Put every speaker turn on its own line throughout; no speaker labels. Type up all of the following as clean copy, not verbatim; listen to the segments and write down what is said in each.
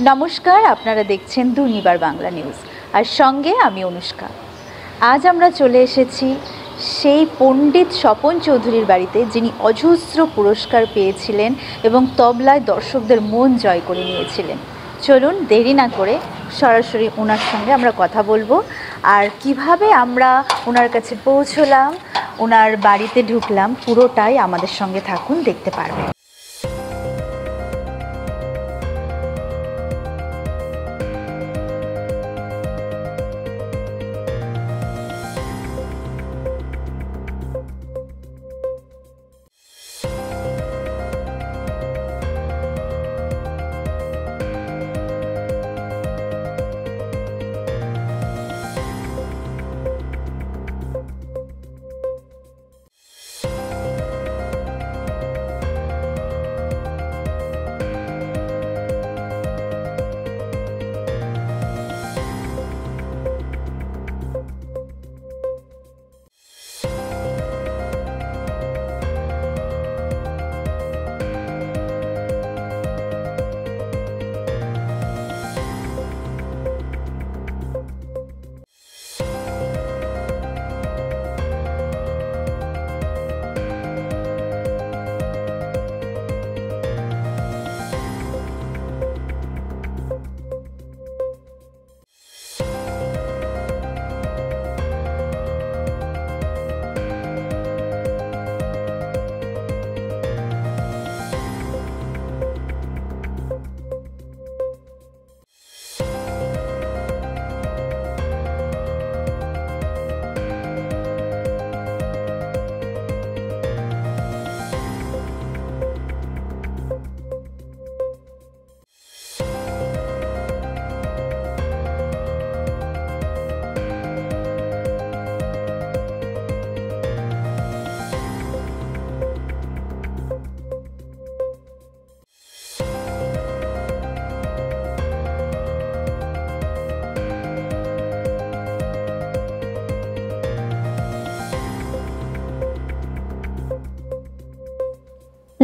নমস্কার, আপনারা দেখছেন দুর্নিবার বাংলা নিউজ, আর সঙ্গে আমি অনুষ্কা। আজ আমরা চলে এসেছি সেই পণ্ডিত স্বপন চৌধুরীর বাড়িতে, যিনি অজস্র পুরস্কার পেয়েছিলেন এবং তবলায় দর্শকদের মন জয় করে নিয়েছিলেন। চলুন দেরি না করে সরাসরি ওনার সঙ্গে আমরা কথা বলবো, আর কিভাবে আমরা ওনার কাছে পৌঁছলাম, ওনার বাড়িতে ঢুকলাম, পুরোটাই আমাদের সঙ্গে থাকুন, দেখতে পারবেন।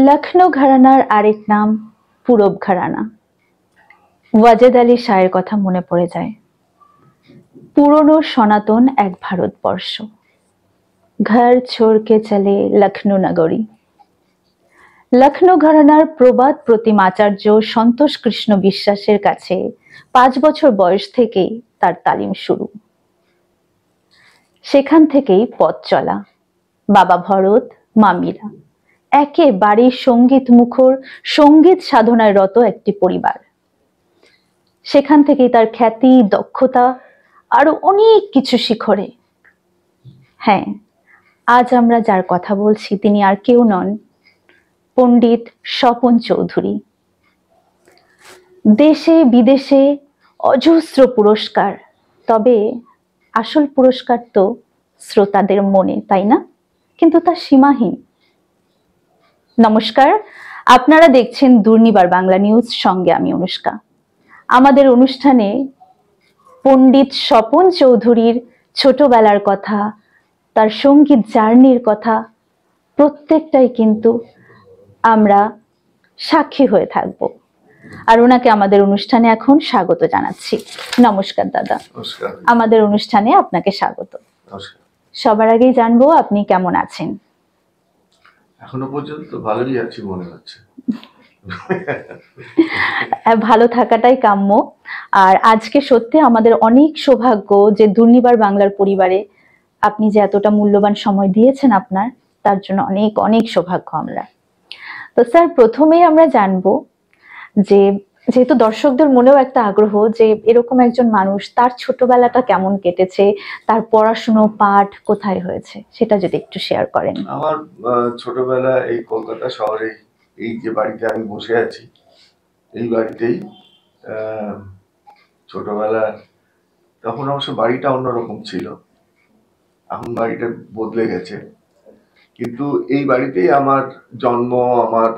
লখনৌ ঘরানার আরেক নাম পূরব ঘরানা। ওয়াজেদ আলী শাহের কথা মনে পড়ে যায়। পুরনো সনাতন এক ভারতবর্ষ, ঘর ছোড়কে চলে লখনৌ নগরী। লখনৌ ঘরানার প্রবাদ প্রতিম আচার্য সন্তোষ কৃষ্ণ বিশ্বাসের কাছে 5 বছর বয়স থেকেই তার তালিম শুরু। সেখান থেকেই পথ চলা। বাবা ভরত, মা মীরা, একেবারে সঙ্গীত মুখর, সঙ্গীত সাধনায় রত একটি পরিবার। সেখান থেকেই তার খ্যাতি, দক্ষতা, আরো অনেক কিছু শিখরে। হ্যাঁ, আজ আমরা যার কথা বলছি তিনি আর কেউ নন, পণ্ডিত স্বপন চৌধুরী। দেশে বিদেশে অজস্র পুরস্কার, তবে আসল পুরস্কার তো শ্রোতাদের মনে, তাই না? কিন্তু তা সীমাহীন। নমস্কার, আপনারা দেখছেন দুর্নিবার বাংলা নিউজ, সঙ্গে আমি অনুষ্কা। আমাদের অনুষ্ঠানে পণ্ডিত স্বপন চৌধুরীর ছোটবেলার কথা, তার সঙ্গীত জার্নির কথা, প্রত্যেকটাই কিন্তু আমরা সাক্ষী হয়ে থাকব। আর ওনাকে আমাদের অনুষ্ঠানে এখন স্বাগত জানাচ্ছি। নমস্কার দাদা।
নমস্কার।
আমাদের অনুষ্ঠানে আপনাকে স্বাগত।
নমস্কার।
সবার আগেই জানবো আপনি কেমন আছেন?
এখনো পর্যন্ত ভালোই আছি মনে হচ্ছে।
ভালো থাকাটাই কাম্য। আর আজকে সত্যি আমাদের অনেক সৌভাগ্য যে দুর্নিবার বাংলার পরিবারে আপনি যে এতটা মূল্যবান সময় দিয়েছেন আপনার, তার জন্য অনেক অনেক সৌভাগ্য আমরা। তো স্যার, প্রথমেই আমরা জানবো যে যেহেতু দর্শকদের মনেও একটা আগ্রহ যে এরকম একজন মানুষ, তার ছোটবেলাটা কেমন কেটেছে, তার পড়াশুনো পাঠ কোথায় হয়েছে, সেটা যদি একটু শেয়ার করেন।
আমার ছোটবেলা এই কলকাতা শহরে, এই যে বাড়িতে আমি বসে আছি, এই বাড়িতেই ছোটবেলা। তখন অবশ্য বাড়িটা অন্যরকম ছিল, এখন বাড়িটা বদলে গেছে, কিন্তু এই বাড়িতেই আমার জন্ম, আমার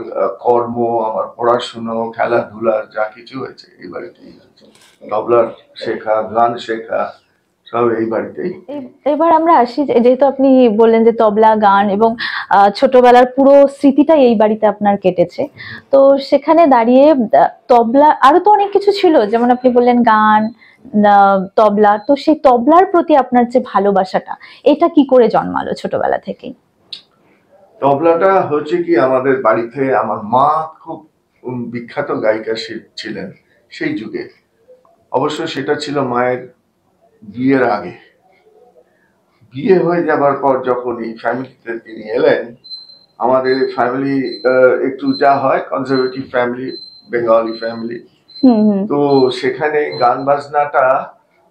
কর্ম, আমার পড়াশুনো, খেলাধুলা যা কিছু হয়েছে এই বাড়িতেই হয়েছে। তবলার শেখা, গান শেখা, সব এই বাড়িতেই।
এবার আমরা আসি যেহেতু আপনি বললেন যে তবলা গান এবং ছোটবেলার পুরো স্মৃতিটাই এই বাড়িতে আপনার কেটেছে, তো সেখানে দাঁড়িয়ে তবলা আরো তো অনেক কিছু ছিল, যেমন আপনি বললেন গান, তবলা, তো সেই তবলার প্রতি আপনার যে ভালোবাসাটা, এটা কি করে জন্মালো ছোটবেলা থেকেই?
তবলাটা হচ্ছে কি, আমাদের বাড়িতে আমার মা খুব বিখ্যাত গায়িকা ছিলেন সেই যুগে। অবশ্য সেটা ছিল মায়ের বিয়ের আগে। বিয়ে হয়ে যাবার পর যখন এই ফ্যামিলিতে তিনি এলেন, আমাদের ফ্যামিলি একটু যা হয় কনজারভেটিভ ফ্যামিলি, বেঙ্গলি ফ্যামিলি। তো সেখানে গান বাজনাটা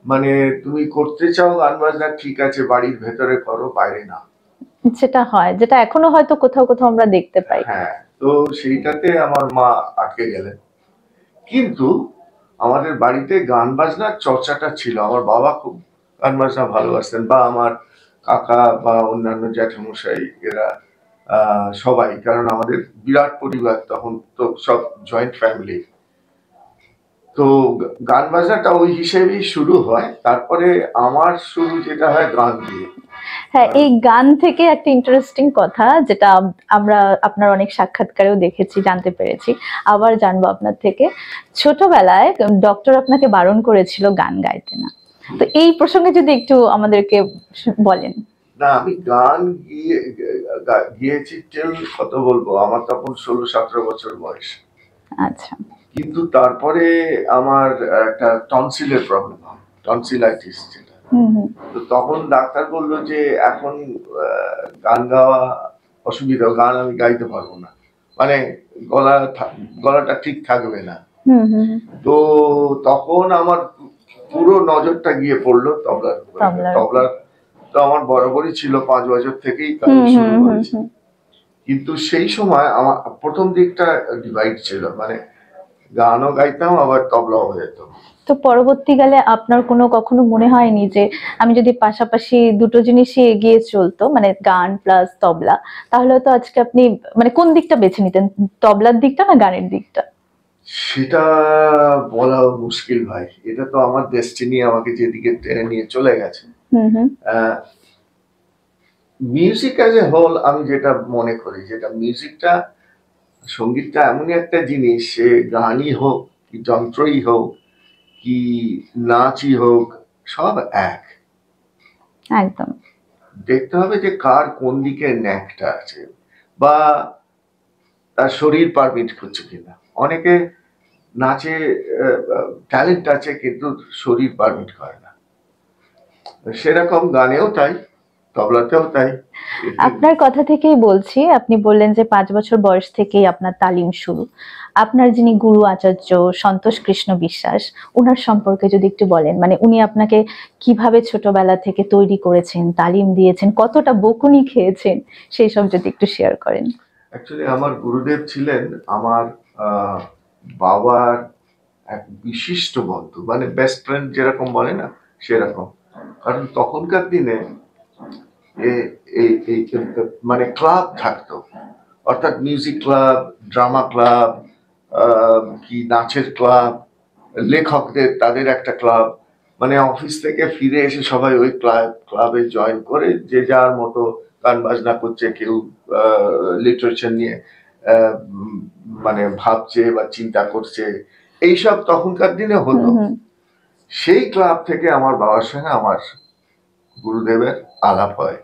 মানে তুমি করতে চাও গান বাজনা, ঠিক আছে, বাড়ির ভেতরে করো, বাইরে না।
যেটা হয়, যেটা এখনো হয়তো কোথাও কোথাও আমরা দেখতে পাই।
হ্যাঁ, তো সেইটাতে আমার মা আটকে গেলেন। কিন্তু আমাদের বাড়িতে গান বাজনার চর্চাটা ছিল। আমার বাবা খুব গান বাজনা ভালোবাসতেন, বা আমার কাকা বা অন্যান্য জ্যাঠামশাই এরা সবাই, কারণ আমাদের বিরাট পরিবার, তখন তো সব জয়েন্ট ফ্যামিলি। তো গান বাজনাটা ওই হিসেবেই শুরু হয়। তারপরে আমার শুরু যেটা হয় গান দিয়ে।
হ্যাঁ, এই গান থেকে একটা ইন্টারেস্টিং কথা, যেটা আমরা আপনার অনেক সাক্ষাৎকারেও দেখেছি, জানতে পেরেছি, আবার জানবো আপনার থেকে। ছোটবেলায় ডক্টর আপনাকে বারণ করেছিল গান গাইতে না, তো এই প্রসঙ্গে যদি একটু আমাদেরকে বলেন।
না, আমি গান গিয়েছি টিল কত বলবো, আমার তখন 16-17 বছর বয়স।
আচ্ছা।
কিন্তু তারপরে আমার একটা টনসিলের প্রবলেম হয়, টনসিলাইটিস যেটা। তো তখন ডাক্তার বললো যে এখন গান গাওয়া অসুবিধা, গান আমি গাইতে পারবো না, মানে গলাটা ঠিক থাকবে না। তো তখন আমার পুরো নজরটা গিয়ে পড়লো তবলার উপরে। তবলার তো আমার বরাবরই ছিল, 5 বছর থেকেই কাজ শুরু করেছি। কিন্তু সেই সময় আমার প্রথম দিকটা ডিভাইড ছিল, মানে গানও গাইতাম আবার তবলাও যেত।
তো পরবর্তীকালে আপনার কখনো মনে হয়নি যে আমি যদি পাশাপাশি দুটো জিনিসই এগিয়ে চলতো, মানে গান প্লাস তবলা, তাহলে তো আজকে আপনি মানে কোন দিকটা বেছে নিতেন, তবলার দিকটা না গানের দিকটা?
সেটা বলা মুশকিল ভাই, এটা তো আমার ডেস্টিনি আমাকে যেদিকে টেনে নিয়ে চলে গেছে। মিউজিক অ্যাজ এ হোল, আমি যেটা মনে করি, যেটা মিউজিকটা, সঙ্গীতটা এমনই একটা জিনিস, সে গানই হোক কি যন্ত্রই হোক কি নাচই হোক, সব এক।
একদম।
দেখতে হবে যে কার কোন দিকে ন্যাকটা আছে, বা তার শরীর পারমিট করছে কিনা। অনেকে নাচে ট্যালেন্ট আছে কিন্তু শরীর পারমিট করে না, সেরকম গানেও তাই, তবলাতেও তাই।
আপনার কথা থেকেই বলছি, আপনি বললেন যে 5 বছর বয়স থেকেই আপনার তালিম শুরু। আপনার যিনি গুরু আচার্য সন্তোষ কৃষ্ণ বিশ্বাস, ওনার সম্পর্কে যদি একটু বলেন, মানে উনি আপনাকে কিভাবে ছোটবেলা থেকে তৈরি করেছেন, তালিম দিয়েছেন, কতটা বকুনি খেয়েছেন, সেই সব যদি একটু শেয়ার করেন।
অ্যাকচুয়ালি আমার গুরুদেব ছিলেন আমার বাবার এক বিশিষ্ট বন্ধু, মানে বেস্ট ফ্রেন্ড যেরকম বলে না, সেরকম। কারণ তখনকার দিনে মানে ক্লাব থাকতো, অর্থাৎ মিউজিক ক্লাব, ড্রামা ক্লাব, কি নাচের ক্লাব, লেখকদের তাদের একটা ক্লাব, মানে অফিস থেকে ফিরে এসে সবাই ওই ক্লাবে জয়েন করে যে যার মতো গান বাজনা করছে, কেউ লিটারেচার নিয়ে মানে ভাবছে বা চিন্তা করছে, এইসব তখনকার দিনে হতো। সেই ক্লাব থেকে আমার বাবার সঙ্গে আমার গুরুদেবের আলাপ হয়,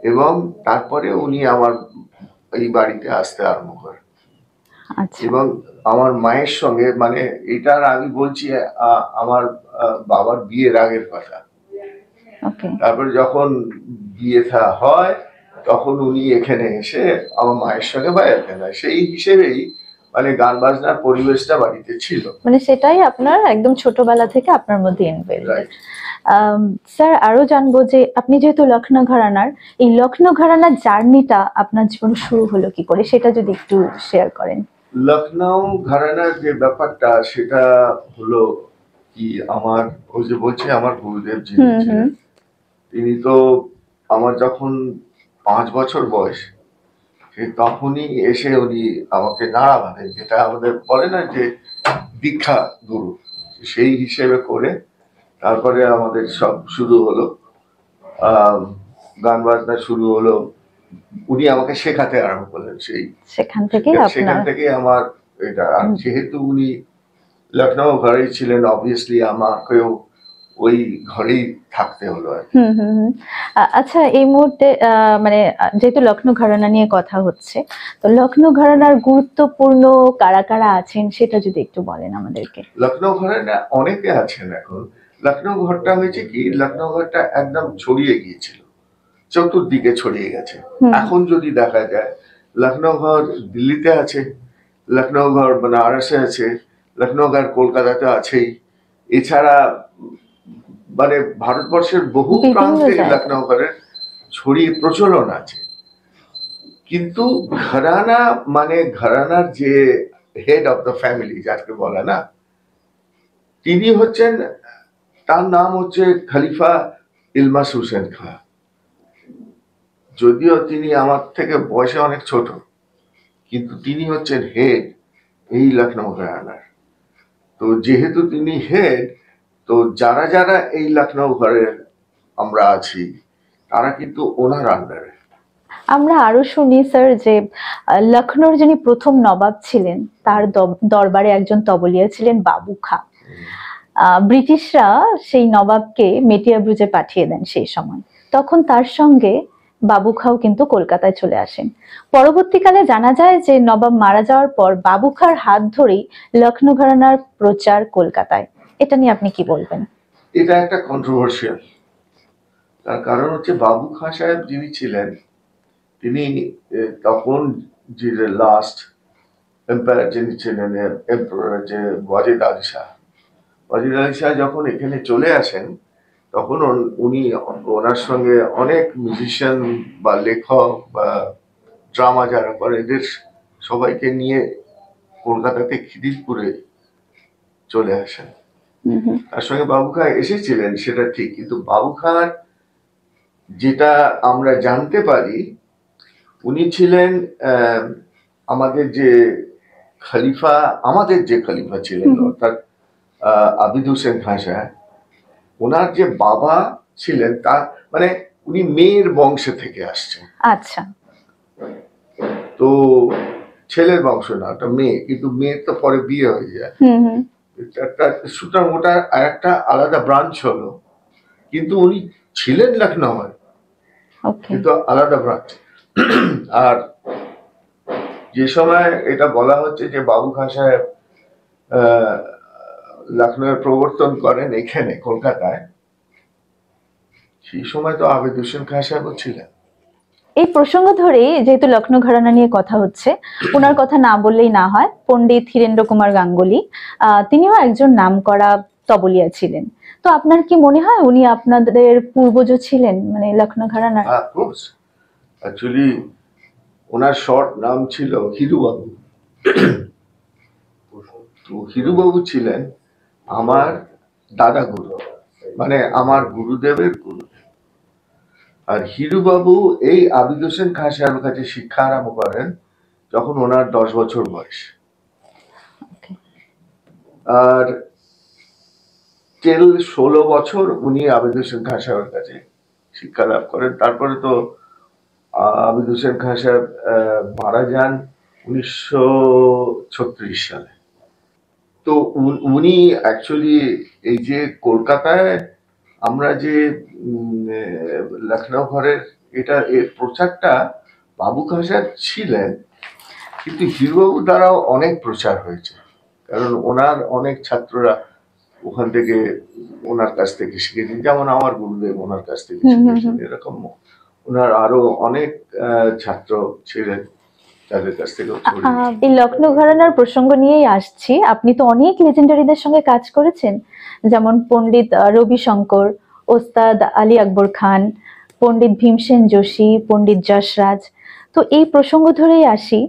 এবং তারপরে উনি আমার এই বাড়িতে আসতে আরম্ভ করেন। এবং আমার মায়ের সঙ্গে, মানে এটার আমি বলছি আমার বাবার বিয়ের আগের কথা। তারপরে যখন বিয়ে থা হয়, তখন উনি এখানে এসে আমার মায়ের সঙ্গে বা এখানে, সেই হিসেবেই মানে গান বাজনার পরিবেশটা বাড়িতে ছিল,
মানে সেটাই আপনার একদম ছোটবেলা থেকে আপনার মধ্যে ইনবিল্ট। স্যার, আরো জানবো যে আপনি যেহেতু লখনৌ ঘরানার, এই লখনৌ ঘরানার জার্নিটা আপনার জীবনে শুরু হলো কি করে, সেটা যদি একটু শেয়ার করেন।
লখনৌ ঘরানার যে ব্যাপারটা, সেটা হলো কি, আমার ওই যে বলছি আমার গুরুদেব যিনি ছিলেন, তিনি তো আমার যখন 5 বছর বয়স, তখনই এসে উনি আমাকে নাড়া বাঁধেন, যেটা আমাদের বলে না যে দীক্ষা গুরু, সেই হিসেবে করে তারপরে আমাদের সব শুরু হলো, আহ, গান বাজনা শুরু হলো। উনি আমাকে শেখাতে আরম্ভ করলেন,
সেখান থেকেই
সেখান
আপনার
থেকে আমার এটা। আর যেহেতু উনি লখনৌ ঘরেই ছিলেন, অবভিয়াসলি আমাকেও ওই ঘরেই থাকতে হলো আর কি।
হুম হুম হুম। আচ্ছা, এই মুহূর্তে মানে যেহেতু লখনৌ ঘরানা নিয়ে কথা হচ্ছে, তো লখনৌ ঘরানার গুরুত্বপূর্ণ কারা কারা আছেন সেটা যদি একটু বলেন আমাদেরকে।
লখনৌ ঘরে না অনেকে আছেন এখন। লখনৌ ঘরটা হয়েছে কি, লখনৌ ঘরটা একদম ছড়িয়ে গিয়েছিল, চতুর্দিকে ছড়িয়ে গেছে।
হুম
এখন যদি দেখা যায়, লখনৌ ঘর দিল্লিতে আছে, লখনৌ ঘর বেনারসে আছে, লখনৌ ঘর কলকাতাতে আছেই। এছাড়া মানে ভারতবর্ষের বহু
বিভিন্ন
প্রান্তে
জায়গায়।
লখনৌ ঘরের ছড়িয়ে প্রচলন আছে। কিন্তু ঘরানা মানে ঘরানার যে হেড অফ দ্য ফ্যামিলি যাকে বলে না, তিনি হচ্ছেন, তার নাম হচ্ছে খলিফা ইলমাস হোসেন খাঁ। যদিও তিনি আমার থেকে বয়সে অনেক ছোট, কিন্তু তিনি হচ্ছেন হেড এই লখনৌ ঘরানার। তো যেহেতু তিনি হেড, তো যারা যারা এই লখনৌ ঘরের আমরা আছি, তারা কিন্তু ওনার আন্ডারে।
আমরা আরো শুনি স্যার যে লখনৌর যিনি প্রথম নবাব ছিলেন তার দরবারে একজন তবলিয়া ছিলেন বাবু খাঁ। ব্রিটিশরা সেই নবাবকে মেটিয়াবুরুজে পাঠিয়ে দেন সেই সময়। তখন তার সঙ্গে বাবু খাঁও কিন্তু কলকাতায় চলে আসেন। পরবর্তীকালে জানা যায় যে নবাব মারা যাওয়ার পর বাবু খাঁর হাত ধরেই লখনৌ ঘরানার প্রচার কলকাতায়। এটা নিয়ে আপনি কি বলবেন?
এটা একটা কন্ট্রোভার্সিয়াল। তার কারণ হচ্ছে বাবু খাঁ সাহেব যিনি ছিলেন, তিনি তখন যে লাস্ট এম্পায়ার যিনি ছিলেন, এম্পায়ার যে ওয়াজিদ আলী শাহ, ওয়াজিদ আলী শাহ যখন এখানে চলে আসেন, তখন উনি ওনার সঙ্গে অনেক মিউজিশিয়ান বা লেখক বা ড্রামা যারা করে এদের সবাইকে নিয়ে কলকাতাতে খিদিরপুরে চলে আসেন। তার সঙ্গে বাবু খাঁ এসেছিলেন সেটা ঠিক, কিন্তু বাবু খাঁর যেটা আমরা জানতে পারি, উনি ছিলেন আমাদের যে খলিফা ছিলেন, অর্থাৎ আবিদ হোসেন খাঁ সাহেব, ওনার যে বাবা ছিলেন, তার মানে উনি মেয়ের বংশে থেকে আসছেন।
আচ্ছা।
তো ছেলের বংশ না, ওটা মেয়ে, কিন্তু মেয়ের তো পরে বিয়ে হয়ে যায়। সুতরাং ওটা একটা আলাদা ব্রাঞ্চ হলো, কিন্তু উনি ছিলেন লখনৌ, কিন্তু আলাদা ব্রাঞ্চ। আর যে সময় এটা বলা হচ্ছে যে বাবু খাঁ সাহেব লখনৌয়ের প্রবর্তন করেন এখানে কলকাতায়, সেই সময় তো আবিদ হোসেন খাঁ সাহেবও ছিলেন।
এই প্রসঙ্গ ধরে যেহেতু লখনৌ ঘরানা নিয়ে কথা হচ্ছে, ওনার কথা না বললেই না হয়। পণ্ডিত হীরেন্দ্র কুমার গাঙ্গুলি, তিনিও একজন নামকরা তবলিয়া ছিলেন। তো আপনার কি মনে হয় উনি আপনাদের পূর্বজ ছিলেন, মানে লখনৌ ঘরানার?
অ্যাকচুয়ালি ওনার শর্ট নাম ছিল হিরুবাবু। তো হিরুবাবু ছিলেন আমার দাদা গুরু, মানে আমার গুরুদেবের গুরু। আর হিরুবাবু এই আবিদ হোসেন খাঁ সাহেবের কাছে শিক্ষা আরম্ভ করেন যখন ওনার 10 বছর বয়স। আর 16 বছর উনি আবিদ হোসেন খাঁ সাহেবের কাছে শিক্ষা লাভ করেন। তারপরে তো আবিদ হোসেন খাঁ সাহেব মারা যান 1936 সালে। তো উনি অ্যাকচুয়ালি এই যে কলকাতায় আমরা যে লখনৌ ঘরের এর প্রচারটা বাবু খাঁ সাহেব ছিলেন, কিন্তু হিরুবাবু দ্বারাও অনেক প্রচার হয়েছে, কারণ ওনার অনেক ছাত্ররা ওখান থেকে ওনার কাছ থেকে শিখেছেন, যেমন আমার গুরুদেব ওনার কাছ থেকে শিখেছেন। এরকম ওনার আরো অনেক ছাত্র ছিলেন যাদের কাছ থেকে।
এই লখনৌ ঘরানার প্রসঙ্গ নিয়েই আসছি। আপনি তো অনেক লেজেন্ডারিদের সঙ্গে কাজ করেছেন, যেমন পণ্ডিত রবি শঙ্কর, ওস্তাদ আলী আকবর খান, পণ্ডিত ভীমসেন যোশী, পণ্ডিত যশরাজ। তো এই প্রসঙ্গ ধরেই আসি।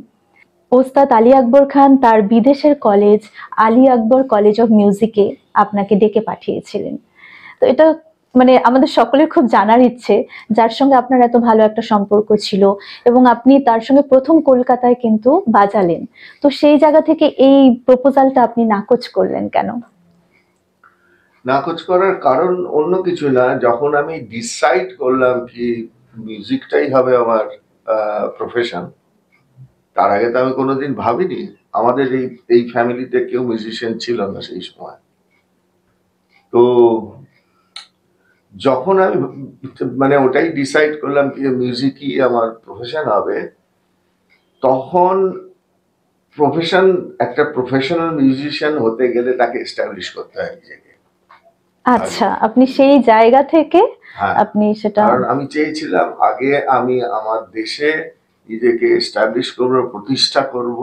ওস্তাদ আলী আকবর খান তার বিদেশের college Ali Akbar college of মিউজিকে আপনাকে ডেকে পাঠিয়েছিলেন। তো এটা মানে আমাদের সকলের খুব জানার ইচ্ছে, যার সঙ্গে আপনার এত ভালো একটা সম্পর্ক ছিল এবং আপনি তার সঙ্গে প্রথম কলকাতায় কিন্তু বাজালেন। তো সেই জায়গা থেকে এই প্রপোজালটা আপনি নাকচ করলেন কেন?
নাকচ করার কারণ অন্য কিছু না, যখন আমি ডিসাইড করলাম কি মিউজিকটাই হবে আমার প্রফেশন, তার আগে তো আমি কোনোদিন ভাবিনি। আমাদের এই ফ্যামিলিতে কেউ মিউজিশিয়ান ছিল না সেই সময়। তো যখন আমি মানে ওটাই ডিসাইড করলাম কি মিউজিকই আমার প্রফেশন হবে, তখন একটা প্রফেশনাল মিউজিশিয়ান হতে গেলে তাকে এস্টাবলিশ করতে হয় নিজেকে।
আচ্ছা, আপনি সেই জায়গা থেকে
হ্যাঁ,
আপনি সেটা
কারণ আমি চেয়েছিলাম আগে আমি আমার দেশে নিজেকে এস্টাবলিশ করব, প্রতিষ্ঠা করব।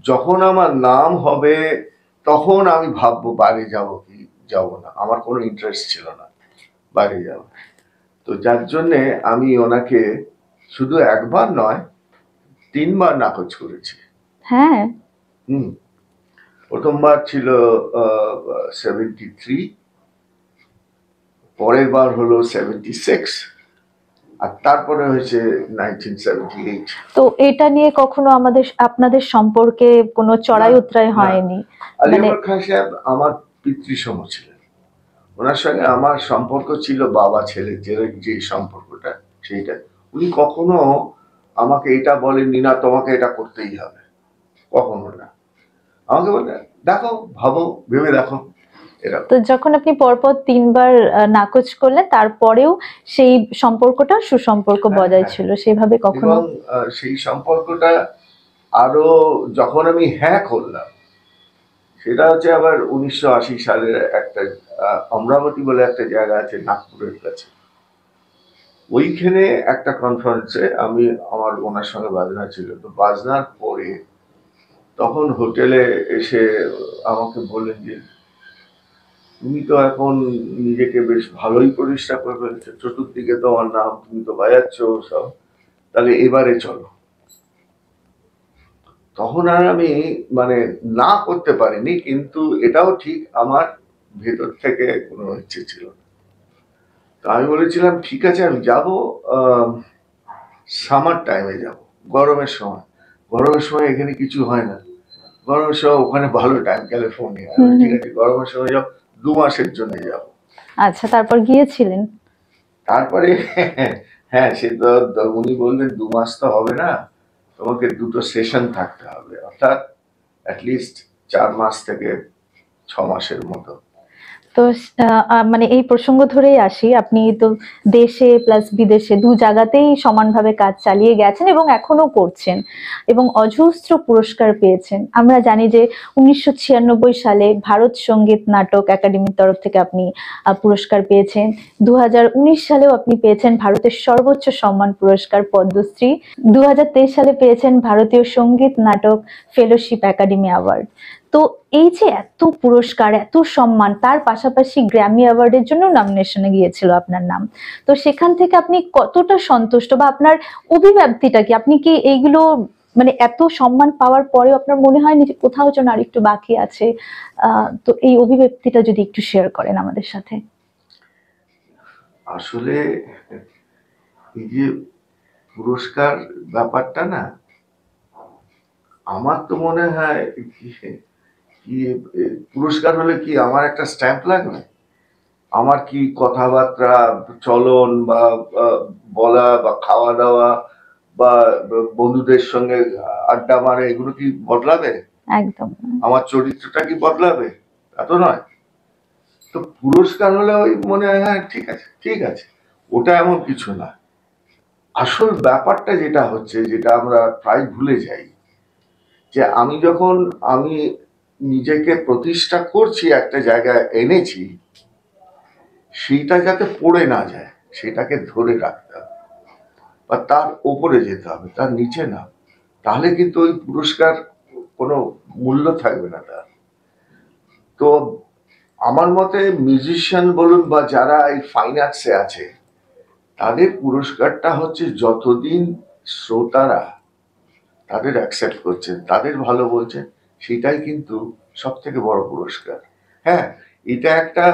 যখন আমার নাম হবে তখন আমি ভাববো বাইরে যাব কি যাব না। আমার কোনো ইন্টারেস্ট ছিল না বাইরে যাব। তো যার জন্যে আমি ওনাকে শুধু একবার নয়, 3বার নাকচ করেছি।
হ্যাঁ।
হুম। প্রথমবার ছিল 73, পরের বার হলো 76, আর তারপরে হয়েছে 1978।
তো এটা নিয়ে কখনো আপনাদের সম্পর্কে কোনো চড়াই উতরাই হয়নি?
আলী
মানে
আকবর খান সাহেব আমার পিতৃসম ছিলেন। ওনার সঙ্গে আমার সম্পর্ক ছিল বাবা ছেলে যে সম্পর্কটা, সেইটা। উনি কখনো আমাকে এটা বলেননি না তোমাকে এটা করতেই হবে, কখনো না। আমাকে বললেন দেখো, ভাবো, ভেবে দেখো। এরকম।
তো যখন আপনি পরপর 3বার নাকচ করলেন, তারপরেও সেই সম্পর্কটা সুসম্পর্ক বজায় ছিল, সেভাবে কখনো?
এবং সেই সম্পর্কটা আরো যখন আমি হ্যাঁ করলাম, সেটা হচ্ছে আবার 1980 সালের একটা অমরাবতী বলে একটা জায়গা আছে নাগপুরের কাছে। ওইখানে একটা কনফারেন্সে আমার ওনার সঙ্গে বাজনা ছিল। তো বাজনার পরে তখন হোটেলে এসে আমাকে বললেন যে তুমি তো এখন নিজেকে বেশ ভালোই প্রতিষ্ঠা করে ফেলেছো, চতুর্দিকে তোমার নাম, তুমি তো বাজাচ্ছ সব, তাহলে এবারে চলো। তখন আর আমি মানে না করতে পারিনি, কিন্তু এটাও ঠিক আমার ভেতর থেকে কোনো ইচ্ছে ছিল না। তো আমি বলেছিলাম ঠিক আছে আমি যাবো, সামার টাইমে যাব, গরমের সময়। গরমের সময় এখানে কিছু হয় না, গরমের সময় ওখানে ভালো টাইম, ক্যালিফোর্নিয়া। ঠিক আছে, গরমের সময় যাও, 2 মাসের জন্য যাব।
আচ্ছা, তারপর গিয়েছিলেন?
তারপরে হ্যাঁ, সে তো উনি বললেন 2 মাস তো হবে না, তোমাকে 2টো সেশন থাকতে হবে, অর্থাৎ অ্যাটলিস্ট 4 মাস থেকে 6 মাসের মতো।
তো মানে এই প্রসঙ্গ ধরেই আসি, আপনি তো দেশে প্লাস বিদেশে দু জায়গাতেই সমানভাবে কাজ চালিয়ে গেছেন এবং এখনো করছেন, এবং অজস্র পুরস্কার পেয়েছেন। আমরা জানি যে 1996 সালে ভারত সঙ্গীত নাটক একাডেমির তরফ থেকে আপনি পুরস্কার পেয়েছেন। 2019 সালেও আপনি পেয়েছেন ভারতের সর্বোচ্চ সম্মান পুরস্কার পদ্মশ্রী। 2023 সালে পেয়েছেন ভারতীয় সঙ্গীত নাটক ফেলোশিপ একাডেমি অ্যাওয়ার্ড। তো এই যে এত পুরস্কার, এত সম্মান, তার পাশাপাশি গ্র্যামি অ্যাওয়ার্ডের জন্য নমিনেশনে গিয়েছিল আপনার নাম। তো সেখান থেকে আপনি কতটা সন্তুষ্ট, বা আপনার অভিব্যক্তিটা কি? আপনি কি এইগুলো মানে এত সম্মান পাওয়ার পরেও আপনার মনে হয়নি যে কোথাও যেন আর একটু বাকি আছে? তো এই অভিব্যক্তিটা যদি একটু শেয়ার করেন আমাদের সাথে।
আসলে এই যে পুরস্কার ব্যাপারটা না, আমার তো মনে হয় কি কি পুরস্কার হলে কি আমার একটা স্ট্যাম্প লাগবে? আমার কি কথাবার্তা, চলন বা বলা বা খাওয়া দাওয়া বা বন্ধুদের সঙ্গে আড্ডা মারে, এগুলো কি বদলাবে?
একদম।
আমার চরিত্রটা কি বদলাবে? তা তো নয়। তো পুরস্কার হলে ওই মনে হয় হ্যাঁ ঠিক আছে ঠিক আছে, ওটা এমন কিছু না। আসল ব্যাপারটা যেটা হচ্ছে, যেটা আমরা প্রায় ভুলে যাই, যে আমি নিজেকে প্রতিষ্ঠা করছি, একটা জায়গায় এনেছি, সেইটা যাতে পড়ে না যায়, সেটাকে ধরে রাখতে হবে, বা তার উপরে যেতে হবে, তার নিচে না। তাহলে কিন্তু ওই পুরস্কার কোনো মূল্য থাকবে না তার। তো আমার মতে মিউজিশিয়ান বলুন বা যারা এই ফাইন আর্টসে আছে, তাদের পুরস্কারটা হচ্ছে যতদিন শ্রোতারা তাদের অ্যাকসেপ্ট করছেন, তাদের ভালো বলছেন, সেটাই কিন্তু সব থেকে বড় পুরস্কার। হ্যাঁ, এটা একটা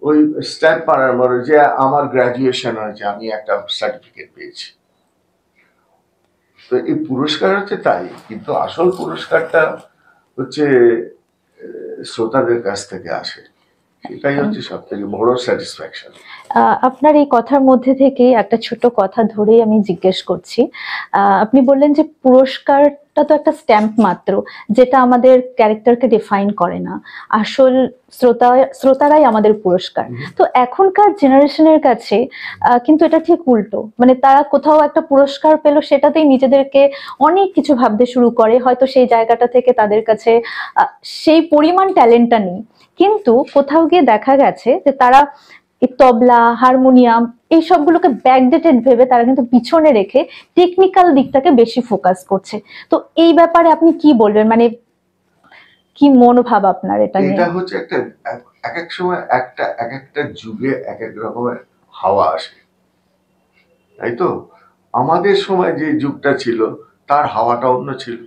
ওই স্ট্যাম্প মারার মতো, যে আমার গ্রাজুয়েশন হয়েছে, আমি একটা সার্টিফিকেট পেয়েছি। তো এই পুরস্কার হচ্ছে তাই, কিন্তু আসল পুরস্কারটা হচ্ছে শ্রোতাদের কাছ থেকে আসে। এটাই হচ্ছে সব থেকে বড় স্যাটিসফ্যাকশন।
আপনার এই কথার মধ্যে থেকে একটা ছোট কথা ধরেই আমি জিজ্ঞেস করছি। আপনি বললেন যে পুরস্কারটা তো একটা স্ট্যাম্প মাত্র, যেটা আমাদের ক্যারেক্টারকে ডিফাইন করে না। আসল শ্রোতারাই আমাদের পুরস্কার। তো এখনকার জেনারেশনের কাছে কিন্তু এটা ঠিক উল্টো, মানে তারা কোথাও একটা পুরস্কার পেলো সেটাতেই নিজেদেরকে অনেক কিছু ভাবতে শুরু করে, হয়তো সেই জায়গাটা থেকে তাদের কাছে সেই পরিমাণ ট্যালেন্টটা নেই, কিন্তু কোথাও গিয়ে দেখা গেছে যে তারা এই তবলা, হারমোনিয়াম এই সবগুলোকে ব্যাকডেটেড ভেবে তারা কিন্তু পিছনে রেখে টেকনিক্যাল দিকটাকে বেশি ফোকাস করছে। তো এই ব্যাপারে আপনি কি বলবেন, মানে কি মনোভাব আপনার এটা নিয়ে?
এটা হচ্ছে একটা এক এক সময় এক একটা যুগে এক এক রকমের হাওয়া আসে, তাই তো। আমাদের সময় যে যুগটা ছিল তার হাওয়াটা অন্য ছিল,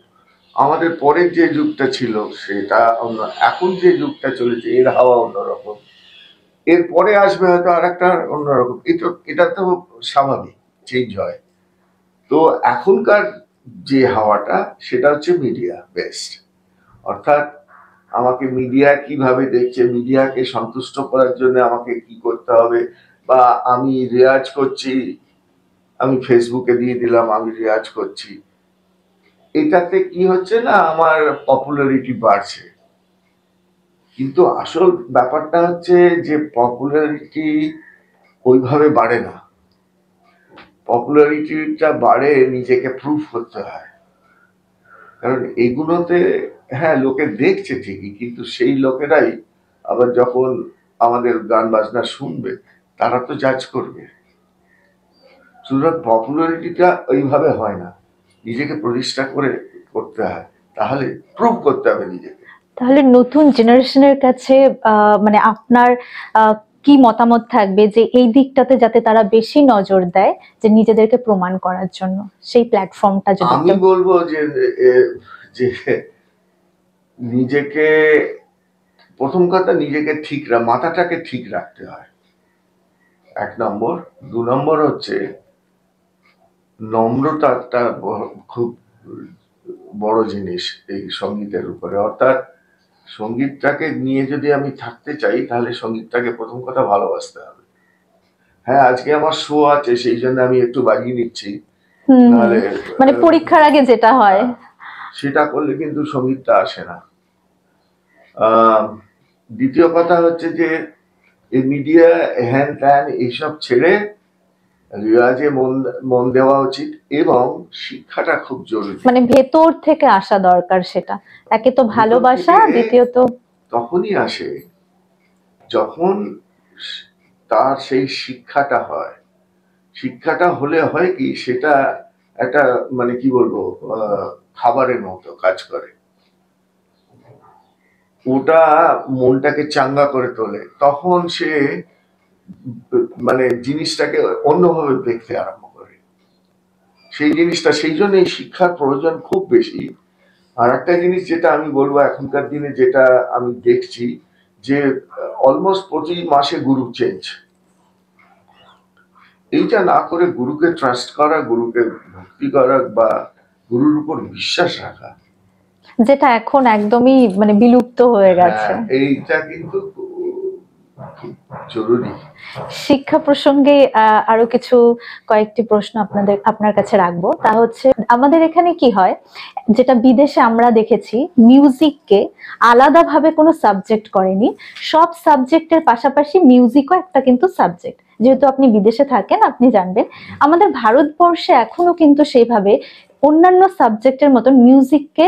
আমাদের পরের যে যুগটা ছিল সেটা অন্য, এখন যে যুগটা চলেছে এর হাওয়া অন্যরকম, এরপরে আসবে হয়তো আর একটা অন্যরকম। এটা তো স্বাভাবিক, চেঞ্জ হয়। তো এখনকার যে হাওয়াটা সেটা হচ্ছে মিডিয়া বেস্ট, অর্থাৎ আমাকে মিডিয়া কিভাবে দেখছে, মিডিয়াকে সন্তুষ্ট করার জন্য আমাকে কি করতে হবে, বা আমি রেয়াজ করছি, আমি ফেসবুকে দিয়ে দিলাম আমি রেয়াজ করছি, এটাতে কি হচ্ছে না আমার পপুলারিটি বাড়ছে। কিন্তু আসল ব্যাপারটা হচ্ছে যে পপুলারিটি ওইভাবে বাড়ে না, পপুলারিটিটা বাড়ে নিজেকে প্রুফ করতে হয়। কারণ এগুলোতে হ্যাঁ লোকে দেখছে ঠিকই, কিন্তু সেই লোকেরাই আবার যখন আমাদের গান বাজনা শুনবে তারা তো জাজ করবে। সুতরাং পপুলারিটিটা ওইভাবে হয় না, নিজেকে প্রতিষ্ঠা করে করতে হয়, তাহলে প্রুভ করতে হবে নিজেকে।
তাহলে নতুন জেনারেশনের কাছে মানে আপনার কি মতামত থাকবে যে এই দিকটাতে যাতে তারা বেশি নজর দেয়, যে নিজেদেরকে প্রমাণ করার জন্য সেই প্ল্যাটফর্মটা যদি
আমি বলবো যে যে নিজেকে, প্রথম কথা নিজেকে মাথাটাকে ঠিক রাখতে হয়, 1 নম্বর। 2 নম্বর হচ্ছে নম্রতাটা খুব বড় জিনিস এই সঙ্গীতের উপরে। অর্থাৎ সঙ্গীতটাকে নিয়ে যদি আমি থাকতে চাই তাহলে সঙ্গীতটাকে প্রথম কথা ভালোবাসতে হবে। হ্যাঁ আজকে আমার শো আছে সেই জন্য আমি একটু বাজিয়ে নিচ্ছি, নাহলে
মানে পরীক্ষার আগে যেটা হয়
সেটা করলে কিন্তু সঙ্গীতটা আসে না। দ্বিতীয় কথা হচ্ছে যে এই মিডিয়া হ্যান ত্যান এইসব ছেড়ে রেওয়াজে মন দেওয়া উচিত, এবং শিক্ষাটা খুব জরুরি,
মানে ভেতর থেকে আসা দরকার। সেটা একে তো ভালোবাসা, দ্বিতীয়ত
তখনই আসে যখন তার সেই শিক্ষাটা হয়। শিক্ষাটা হলে হয় কি, সেটা একটা মানে কি বলবো খাবারের মতো কাজ করে, ওটা মনটাকে চাঙ্গা করে তোলে, তখন সে মানে জিনিসটাকে অন্যভাবে দেখতে আরম্ভ করে। সেই জিনিসটা, সেই জন্য এই শিক্ষার প্রয়োজন খুব বেশি। আর একটা জিনিস যেটা আমি বলবো এখনকার দিনে, যেটা আমি দেখছি যে অলমোস্ট প্রতি মাসে গুরু চেঞ্জ। এইটা না করে গুরুকে ট্রাস্ট করা, গুরুকে ভক্তি করা, বা গুরুর উপর বিশ্বাস রাখা,
যেটা এখন একদমই মানে বিলুপ্ত হয়ে গেছে।
এইটা কিন্তু খুব জরুরি।
শিক্ষা প্রসঙ্গে আরো কিছু কয়েকটি প্রশ্ন আপনার কাছে রাখবো। তা হচ্ছে আমাদের এখানে কি হয়, যেটা বিদেশে আমরা দেখেছি, মিউজিককে আলাদাভাবে কোনো সাবজেক্ট করেনি, সব সাবজেক্টের পাশাপাশি মিউজিকও একটা কিন্তু সাবজেক্ট। যেহেতু আপনি বিদেশে থাকেন আপনি জানবেন, আমাদের ভারতবর্ষে এখনো কিন্তু সেইভাবে অন্যান্য সাবজেক্টের মতন মিউজিককে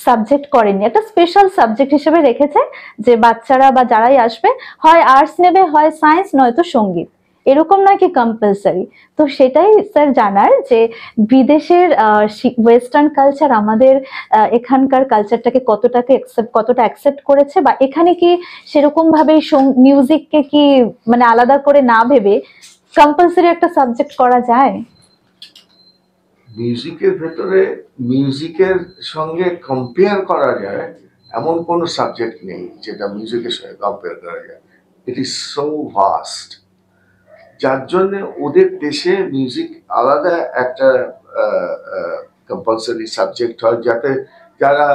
সাবজেক্ট করেনি, একটা স্পেশাল সাবজেক্ট হিসেবে রেখেছে যে বাচ্চারা বা যারাই আসবে হয় আর্টস নেবে, হয় সায়েন্স, নয়তো সঙ্গীত, এরকম নয় কি কম্পালসারি। তো সেটাই স্যার জানার যে বিদেশের ওয়েস্টার্ন কালচার আমাদের এখানকার কালচারটাকে কতটা অ্যাকসেপ্ট করেছে, বা এখানে কি সেরকম ভাবে মিউজিককে কি মানে আলাদা করে না ভেবে কম্পালসারি একটা সাবজেক্ট করা যায়?
মিউজিকের ভেতরে মিউজিকের সঙ্গে কম্পেয়ার করা যায় এমন কোনো সাবজেক্ট নেই যেটা মিউজিকের সঙ্গে কম্পেয়ার করা যায়। ইট ইজ সো ভাস্ট, যার জন্য ওদের দেশে মিউজিক আলাদা একটা কম্পালসারি সাবজেক্ট হয়, যারা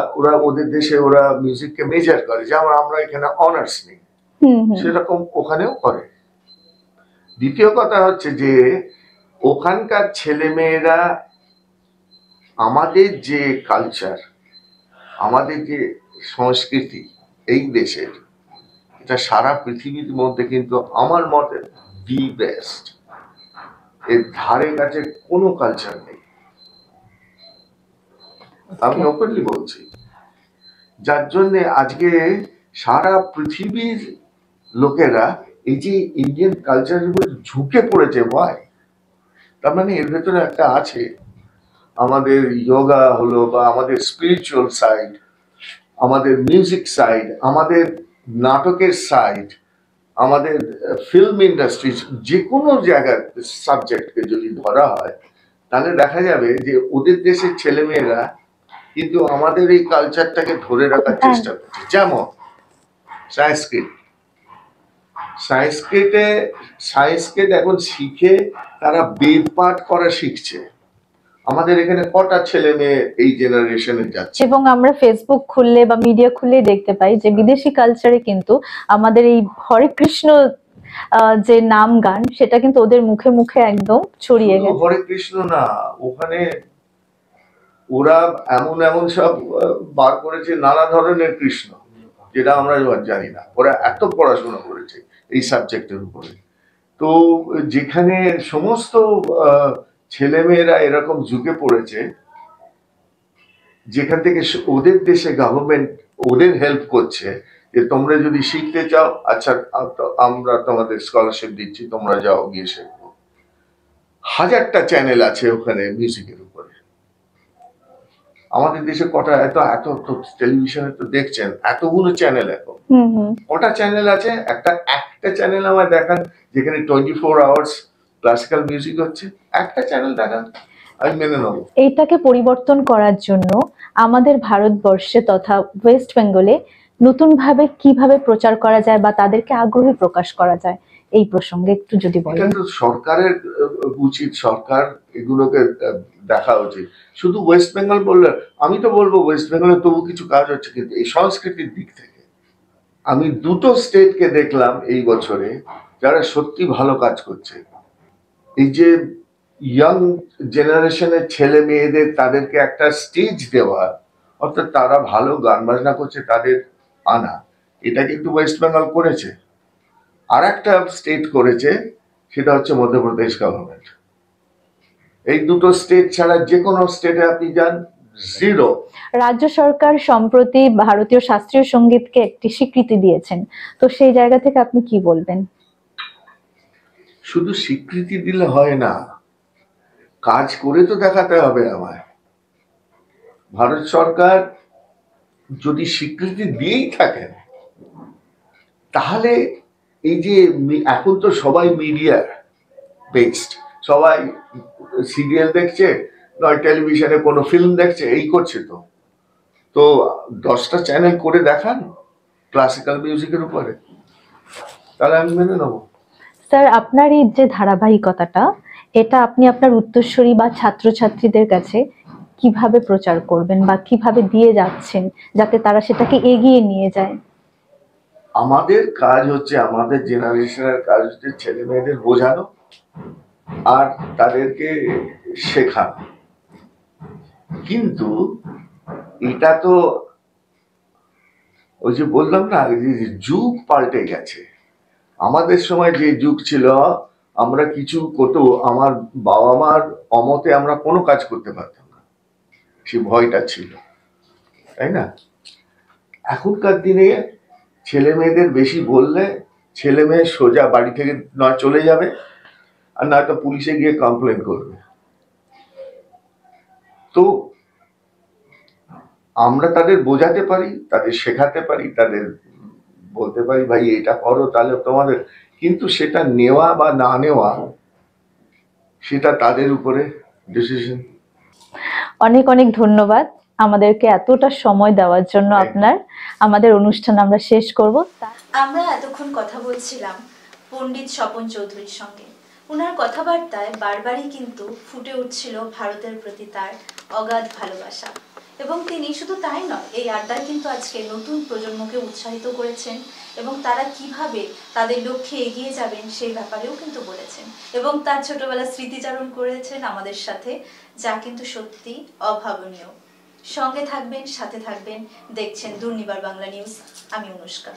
ওদের দেশে ওরা মিউজিককে মেজার করে, যেমন আমরা এখানে অনার্স নিই, সেরকম ওখানেও করে। দ্বিতীয় কথা হচ্ছে যে ওখানকার ছেলেমেয়েরা আমাদের যে কালচার, আমাদের যে সংস্কৃতি এই দেশের, এটা সারা পৃথিবীর মধ্যে কিন্তু আমার মতে দি বেস্ট। এর ধারে কাছে কোনো কালচার নেই, আমি ওপেনলি বলছি। যার জন্যে আজকে সারা পৃথিবীর লোকেরা এই যে ইন্ডিয়ান কালচারের উপর ঝুঁকে পড়েছে, ভাই তার মানে এর ভেতরে একটা আছে আমাদের যোগা হলো বা আমাদের স্পিরিচুয়াল সাইড, আমাদের মিউজিক সাইড, আমাদের নাটকের সাইড, আমাদের ফিল্ম ইন্ডাস্ট্রি, যে কোনো জায়গার সাবজেক্টকে যদি ধরা হয় তাহলে দেখা যাবে যে ওদের দেশের ছেলেমেয়েরা কিন্তু আমাদের এই কালচারটাকে ধরে রাখার চেষ্টা করছে। যেমন সংস্কৃত, সংস্কৃত এখন শিখে তারা বেদ পাঠ করা শিখছে। আমাদের এখানে কটা ছেলে মেয়ে এই জেনারেশনে যাচ্ছে,
এবং আমরা ফেসবুক খুললে বা মিডিয়া খুললে দেখতে পাই যে বিদেশি কালচারে কিন্তু আমাদের এই হরে কৃষ্ণ যে নাম গান সেটা কিন্তু ওদের মুখে মুখে একদম ছড়িয়ে গেছে।
হরে কৃষ্ণ না, ওখানে ওরা এমন এমন সব বার করেছে নানা ধরনের কৃষ্ণ, যেটা আমরা জানি না। ওরা এত পড়াশোনা করেছে এই সাবজেক্টের উপরে। তো যেখানে সমস্ত ছেলেমেয়েরা এরকম ঝুঁকে পড়েছে, যেখান থেকে ওদের দেশে গভর্নমেন্ট ওদের হেল্প করছে যে তোমরা যদি শিখতে চাও, আচ্ছা আমরা তোমাদের স্কলারশিপ দিচ্ছি, তোমরা যাও গিয়ে শেখো। হাজারটা চ্যানেল আছে ওখানে মিউজিকের উপরে। আমাদের দেশে কটা এত এত টেলিভিশনে তো দেখছেন এতগুলো চ্যানেল, এখন কটা চ্যানেল আছে? একটা চ্যানেল আমায় দেখান যেখানে 24 আওয়ার্স ক্লাসিক্যাল মিউজিক হচ্ছে, একটা চ্যানেল দেখান, আমি মেনে নেবো।
এইটাকে পরিবর্তন করার জন্য আমাদের ভারতবর্ষে তথা ওয়েস্ট বেঙ্গলে নতুন ভাবে কিভাবে প্রচার করা যায় বা তাদেরকে আগ্রহী প্রকাশ করা যায়, এই প্রসঙ্গে একটু যদি বলেন।
এটা তো সরকারের উচিত, সরকার এগুলোকে দেখা উচিত। শুধু ওয়েস্ট বেঙ্গল বললে, আমি তো বলবো ওয়েস্ট বেঙ্গলে তবু কিছু কাজ হচ্ছে, কিন্তু এই সংস্কৃতির দিক থেকে আমি দুটো স্টেটকে দেখলাম এই বছরে যারা সত্যি ভালো কাজ করছে। এই যে ইয়াং জেনারেশনের ছেলে মেয়েদের তাদেরকে একটা স্টেজ দেওয়া, অর্থাৎ তারা ভালো গান বাজনা করছে তাদের আনা, এটা কিন্তু ওয়েস্ট বেঙ্গল করেছে। আর একটা স্টেট করেছে, সেটা হচ্ছে মধ্যপ্রদেশ গভর্নমেন্ট। এই দুটো স্টেট ছাড়া যে কোনো স্টেটে আপনি যান, জিরো।
রাজ্য সরকার সম্প্রতি ভারতীয় শাস্ত্রীয় সঙ্গীতকে একটি স্বীকৃতি দিয়েছেন, তো সেই জায়গা থেকে আপনি কি বলবেন?
শুধু স্বীকৃতি দিলে হয় না, কাজ করে তো দেখাতে হবে আমায়। ভারত সরকার যদি স্বীকৃতি দিয়েই থাকেন, তাহলে এই যে এখন তো সবাই মিডিয়া বেসড, সবাই সিরিয়াল দেখছে, নয় টেলিভিশনে কোনো ফিল্ম দেখছে, এই করছে। তো তো 10টা চ্যানেল করে দেখান ক্লাসিক্যাল মিউজিকের উপরে, তাহলে আমি মেনে নেবো।
স্যার, আপনার এই যে ধারাবাহিকতাটা, এটা আপনি আপনার উত্তরসূরি বা ছাত্রছাত্রীদের কাছে কিভাবে প্রচার করবেন বা কিভাবে দিয়ে যাচ্ছেন যাতে তারা সেটাকে এগিয়ে নিয়ে যায়?
আমাদের কাজ হচ্ছে, আমাদের জেনারেশনের কাজ হচ্ছে ছেলে মেয়েদের বোঝানো আর তাদেরকে শেখানো। কিন্তু এটা তো ওই যে বললাম না, যুগ পাল্টে গেছে। আমাদের সময় যে যুগ ছিল, আমরা কিছু কত আমার বাবা মার অমতে আমরা কোনো কাজ করতে পারতাম না, সে ভয়টা ছিল, তাই না? এখনকার দিনে ছেলে মেয়েদের বেশি বললে ছেলে মেয়ে সোজা বাড়ি থেকে নয় চলে যাবে, আর নয়তো পুলিশে গিয়ে কমপ্লেন করবে। তো আমরা তাদের বোঝাতে পারি, তাদের শেখাতে পারি, তাদের বলতে পারি ভাই এটা করো তাহলে তোমাদের, কিন্তু সেটা নেওয়া বা না নেওয়া সেটা তাদের উপরে ডিসিশন।
অনেক অনেক ধন্যবাদ আমাদেরকে এতটা সময় দেওয়ার জন্য আপনার। আমাদের অনুষ্ঠান আমরা শেষ করব। আমরা এতক্ষণ কথা বলছিলাম পণ্ডিত স্বপন চৌধুরীর সঙ্গে। ওনার কথাবার্তায় বারবারই কিন্তু ফুটে উঠছিল ভারতের প্রতি তার অগাধ ভালোবাসা। এবং তিনি শুধু তাই নয়, এই আড্ডায় কিন্তু আজকে নতুন প্রজন্মকে উৎসাহিত করেছেন এবং তারা কিভাবে তাদের লক্ষ্যে এগিয়ে যাবেন সেই ব্যাপারেও কিন্তু বলেছেন এবং তার ছোটবেলার স্মৃতিচারণ করেছেন আমাদের সাথে, যা কিন্তু সত্যি অভাবনীয়। সঙ্গে থাকবেন, সাথে থাকবেন, দেখছেন দুর্নিবার বাংলা নিউজ। আমি অনুষ্কা।